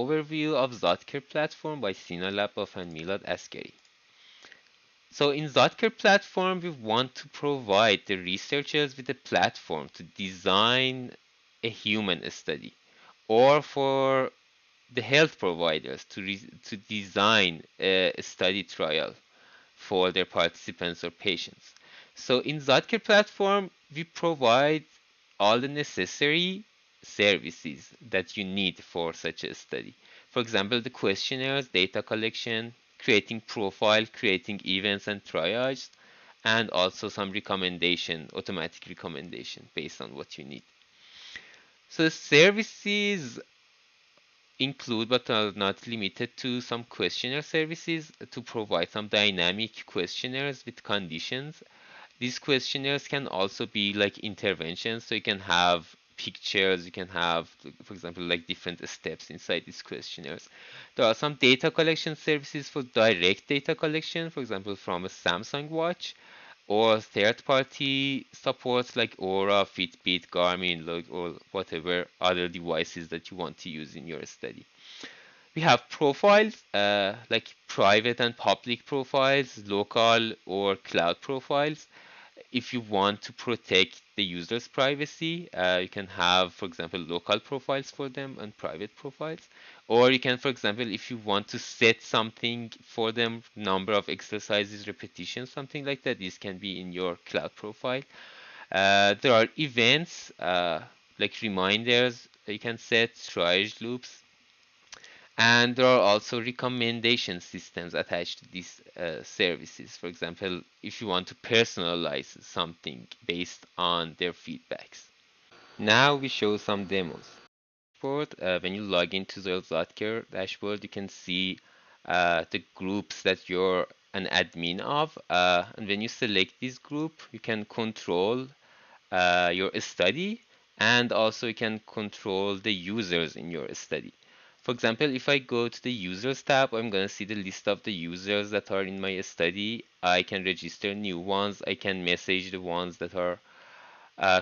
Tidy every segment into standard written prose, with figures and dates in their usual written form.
Overview of ZotCare platform by Sina Lapov and Milad Askeri. So in ZotCare platform, we want to provide the researchers with a platform to design a human study, or for the health providers to design a study trial for their participants or patients. So in ZotCare platform, we provide all the necessary services that you need for such a study. For example, the questionnaires, data collection, creating profile, creating events and triage, and also some recommendation, automatic recommendation based on what you need. So the services include but are not limited to some questionnaire services to provide some dynamic questionnaires with conditions. These questionnaires can also be like interventions, so you can have pictures, you can have, for example, like different steps inside these questionnaires. There are some data collection services for direct data collection, for example, from a Samsung watch, or third-party supports like Aura, Fitbit, Garmin, or whatever other devices that you want to use in your study. We have profiles, like private and public profiles, local or cloud profiles. If you want to protect the user's privacy, you can have, for example, local profiles for them and private profiles. Or you can, for example, if you want to set something for them, number of exercises, repetitions, something like that, this can be in your cloud profile. There are events, like reminders that you can set, triage loops, and there are also recommendation systems attached to these services. For example, if you want to personalize something based on their feedbacks. Now we show some demos. When you log into the ZotCare dashboard, you can see the groups that you're an admin of. And when you select this group, you can control your study, and also you can control the users in your study. For example, if I go to the users tab, I'm going to see the list of the users that are in my study. I can register new ones. I can message the ones that are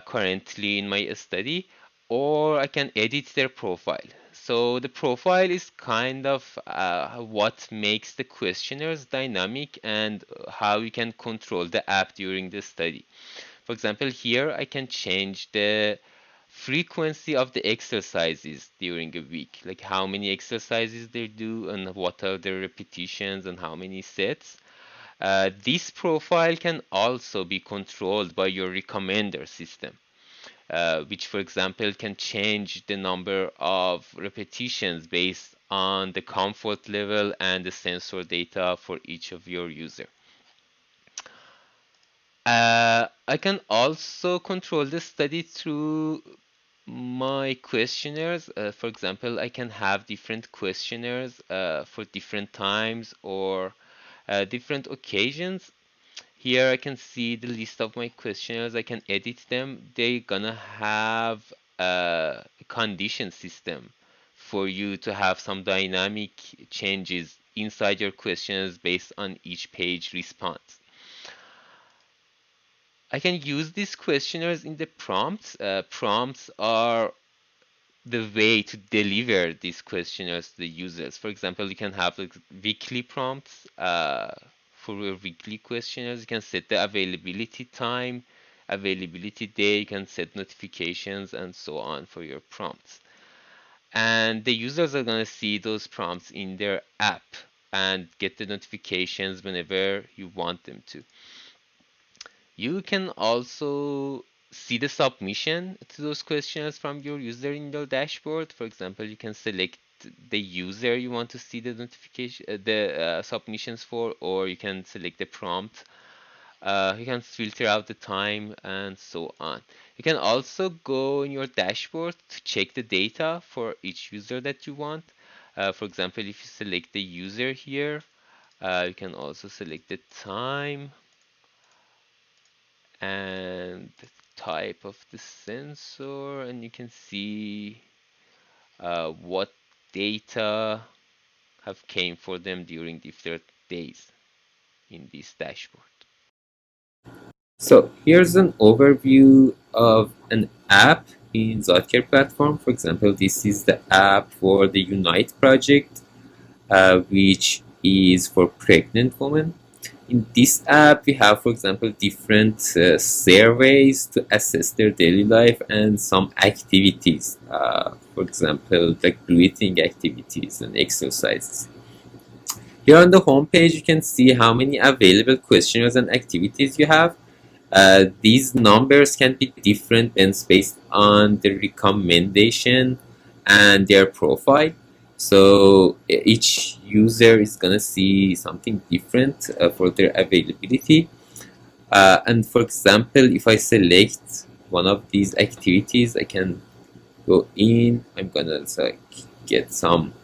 currently in my study, or I can edit their profile. So the profile is kind of what makes the questionnaires dynamic and how you can control the app during the study. For example, here I can change the frequency of the exercises during a week, like how many exercises they do and what are the repetitions and how many sets. This profile can also be controlled by your recommender system, which, for example, can change the number of repetitions based on the comfort level and the sensor data for each of your user. I can also control the study through my questionnaires. For example, I can have different questionnaires for different times or different occasions. Here I can see the list of my questionnaires. I can edit them. They're gonna have a condition system for you to have some dynamic changes inside your questionnaires based on each page response. I can use these questionnaires in the prompts. Prompts are the way to deliver these questionnaires to the users. For example, you can have like weekly prompts for your weekly questionnaires. You can set the availability time, availability day, you can set notifications and so on for your prompts. And the users are going to see those prompts in their app and get the notifications whenever you want them to. You can also see the submission to those questions from your user in your dashboard. For example, you can select the user you want to see the notification, the submissions for, or you can select the prompt. You can filter out the time and so on. You can also go in your dashboard to check the data for each user that you want. For example, if you select the user here, you can also select the time and the type of the sensor, and you can see what data have came for them during different days in this dashboard. So here's an overview of an app in ZotCare platform. For example, this is the app for the Unite project, which is for pregnant women. In this app, we have, for example, different surveys to assess their daily life and some activities. For example, like breathing activities and exercises. Here on the home page, you can see how many available questionnaires and activities you have. These numbers can be different and based on the recommendation and their profile. So each user is gonna see something different for their availability. And for example, if I select one of these activities, I can go in. I'm gonna get some,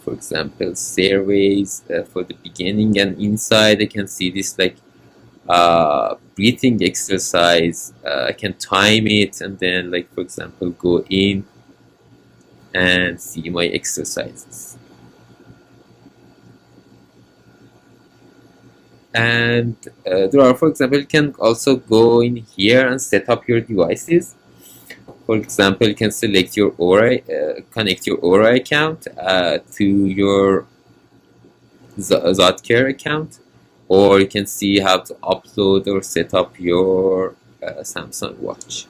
for example, surveys for the beginning, and inside I can see this breathing exercise. I can time it and then, like, for example, go in and see my exercises. And there are, for example, you can also go in here and set up your devices. For example, you can select your Aura, connect your Aura account to your ZotCare account, or you can see how to upload or set up your Samsung watch.